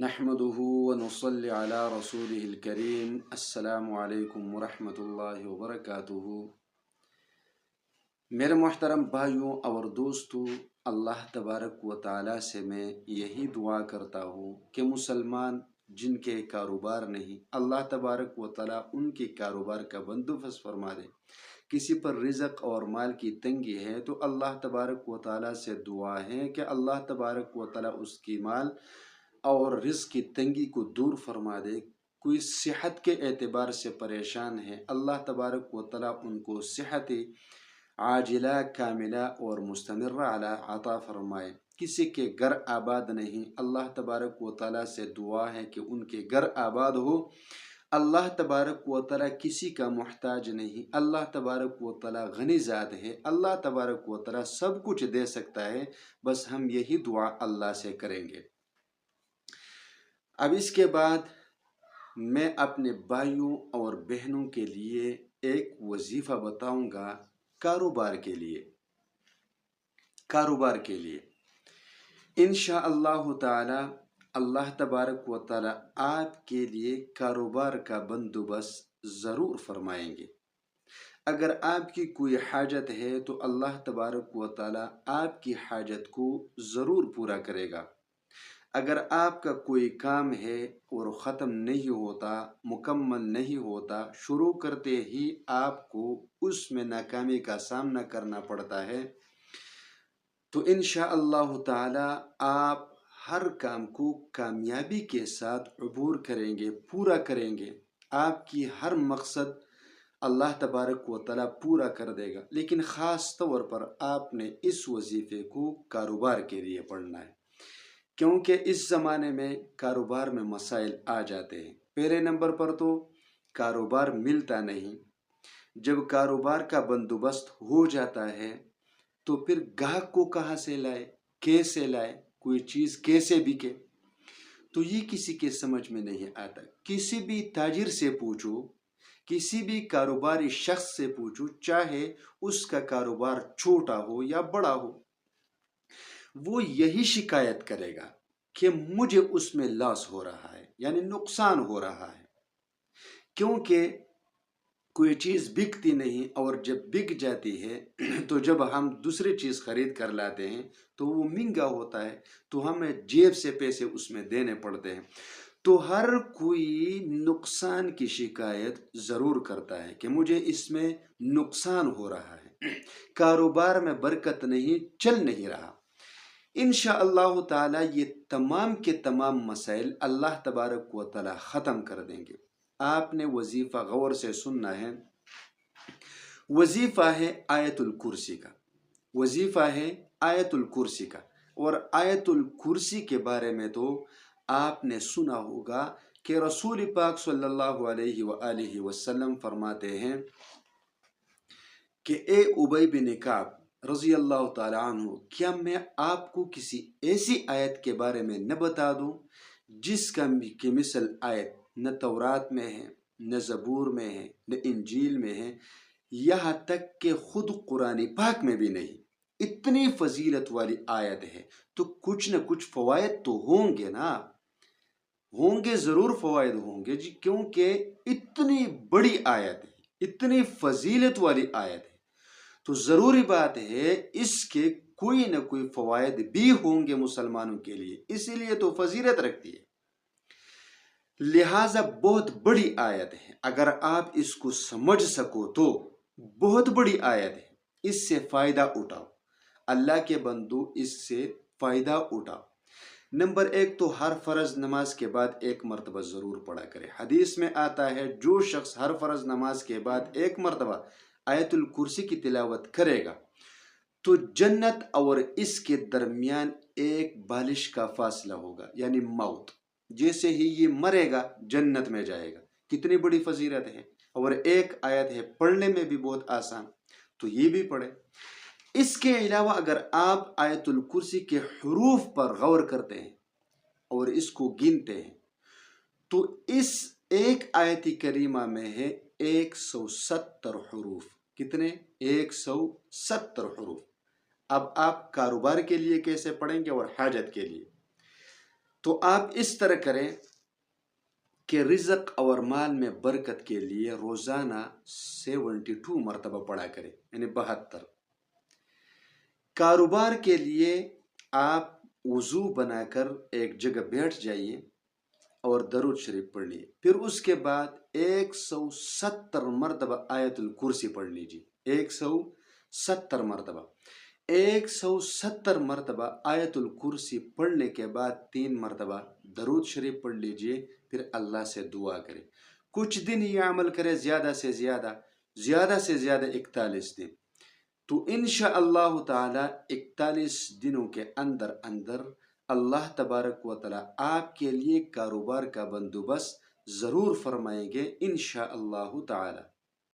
نحمده ونصلي على رسوله الكريم السلام علیکم ورحمۃ اللہ وبرکاتہ۔ میرے محترم بھائیوں اور دوستوں، اللہ تبارک و تعالیٰ سے میں یہی دعا کرتا ہوں کہ مسلمان جن کے کاروبار نہیں، اللہ تبارک و تعالیٰ ان کے کاروبار کا بندوبست فرما دے۔ کسی پر رزق اور مال کی تنگی ہے تو اللہ تبارک و تعالیٰ سے دعا ہے کہ اللہ تبارک و تعالیٰ اس کی مال اور رزق کی تنگی کو دور فرما دے۔ کوئی صحت کے اعتبار سے پریشان ہے، اللہ تبارک و تعالیٰ ان کو صحت عاجلہ کاملہ اور مستمرہ عطا فرمائے۔ کسی کے گھر آباد نہیں، اللہ تبارک و تعالیٰ سے دعا ہے کہ ان کے گھر آباد ہو۔ اللہ تبارک و تعالیٰ کسی کا محتاج نہیں، اللہ تبارک و تعالیٰ غنی ذات ہے، اللہ تبارک و تعالیٰ سب کچھ دے سکتا ہے، بس ہم یہی دعا اللہ سے کریں گے۔ اب اس کے بعد میں اپنے بھائیوں اور بہنوں کے لیے ایک وظیفہ بتاؤں گا کاروبار کے لیے انشاءاللہ تعالی اللہ تبارک و تعالی آپ کے لیے کاروبار کا بندوبست ضرور فرمائیں گے۔ اگر آپ کی کوئی حاجت ہے تو اللہ تبارک و تعالی آپ کی حاجت کو ضرور پورا کرے گا۔ اگر آپ کا کوئی کام ہے اور ختم نہیں ہوتا، مکمل نہیں ہوتا، شروع کرتے ہی آپ کو اس میں ناکامی کا سامنا کرنا پڑتا ہے، تو انشاءاللہ تعالی آپ ہر کام کو کامیابی کے ساتھ عبور کریں گے، پورا کریں گے۔ آپ کی ہر مقصد اللہ تبارک و تعالی پورا کر دے گا۔ لیکن خاص طور پر آپ نے اس وظیفے کو کاروبار کے لیے پڑھنا ہے، کیونکہ اس زمانے میں کاروبار میں مسائل آ جاتے ہیں۔ پہلے نمبر پر تو کاروبار ملتا نہیں۔ جب کاروبار کا بندوبست ہو جاتا ہے تو پھر گاہک کو کہاں سے لائے، کیسے لائے، کوئی چیز کیسے بکے، تو یہ کسی کے سمجھ میں نہیں آتا۔ کسی بھی تاجر سے پوچھو، کسی بھی کاروباری شخص سے پوچھو، چاہے اس کا کاروبار چھوٹا ہو یا بڑا ہو، وہ یہی شکایت کرے گا کہ مجھے اس میں لاس ہو رہا ہے، یعنی نقصان ہو رہا ہے، کیونکہ کوئی چیز بکتی نہیں، اور جب بک جاتی ہے تو جب ہم دوسری چیز خرید کر لاتے ہیں تو وہ مہنگا ہوتا ہے، تو ہمیں جیب سے پیسے اس میں دینے پڑتے ہیں۔ تو ہر کوئی نقصان کی شکایت ضرور کرتا ہے کہ مجھے اس میں نقصان ہو رہا ہے، کاروبار میں برکت نہیں، چل نہیں رہا۔ انشاءاللہ تعالی یہ تمام کے تمام مسائل اللہ تبارک و تعالی ختم کر دیں گے۔ آپ نے وظیفہ غور سے سننا ہے۔ وظیفہ ہے آیت الکرسی کا، وظیفہ ہے آیت الکرسی کا۔ اور آیت الکرسی کے بارے میں تو آپ نے سنا ہوگا کہ رسول پاک صلی اللہ علیہ وآلہ وسلم فرماتے ہیں کہ اے ابی بن کعب رضی اللہ تعالیٰ عنہ، کیا میں آپ کو کسی ایسی آیت کے بارے میں نہ بتا دوں جس کا کی مثل آیت نہ تورات میں ہے، نہ زبور میں ہے، نہ انجیل میں ہے، یہاں تک کہ خود قرآن پاک میں بھی نہیں۔ اتنی فضیلت والی آیت ہے تو کچھ نہ کچھ فوائد تو ہوں گے نا، ہوں گے، ضرور فوائد ہوں گے جی، کیونکہ اتنی بڑی آیت ہے، اتنی فضیلت والی آیت ہے، تو ضروری بات ہے اس کے کوئی نہ کوئی فوائد بھی ہوں گے مسلمانوں کے لیے، اسی لیے تو فضیلت رکھتی ہے۔ لہٰذا بہت بڑی آیت ہے، اگر آپ اس کو سمجھ سکو تو بہت بڑی آیت ہے، اس سے فائدہ اٹھاؤ، اللہ کے بندو اس سے فائدہ اٹھاؤ۔ نمبر ایک تو ہر فرض نماز کے بعد ایک مرتبہ ضرور پڑھا کرے۔ حدیث میں آتا ہے جو شخص ہر فرض نماز کے بعد ایک مرتبہ آیت الکرسی کی تلاوت کرے گا تو جنت اور اس کے درمیان ایک بالش کا فاصلہ ہوگا، یعنی موت۔ جیسے ہی یہ مرے گا جنت میں جائے گا۔ کتنی بڑی فضیلت ہے، اور ایک آیت ہے، پڑھنے میں بھی بہت آسان، تو یہ بھی پڑھے۔ اس کے علاوہ اگر آپ آیت الکرسی کے حروف پر غور کرتے ہیں اور اس کو گنتے ہیں تو اس ایک آیت کریمہ میں ہے 170 حروف۔ کتنے؟ 170 حروف۔ اب آپ کاروبار کے لیے کیسے پڑھیں گے اور حاجت کے لیے؟ تو آپ اس طرح کریں کہ رزق اور مال میں برکت کے لیے روزانہ 72 مرتبہ پڑھا کریں، یعنی 72۔ کاروبار کے لیے آپ وضو بنا کر ایک جگہ بیٹھ جائیے اور درود شریف پڑھ لیجیے، پھر اس کے بعد 170 مرتبہ آیت الکرسی پڑھ لیجیے، 170 مرتبہ، 170 مرتبہ آیت الکرسی پڑھنے کے بعد 3 مرتبہ درود شریف پڑھ لیجیے، پھر اللہ سے دعا کرے۔ کچھ دن یہ عمل کرے، زیادہ سے زیادہ 41 دن، تو انشاءاللہ تعالی 41 دنوں کے اندر اندر اللہ تبارک و تعالی آپ کے لیے کاروبار کا بندوبست ضرور فرمائیں گے انشاءاللہ تعالی۔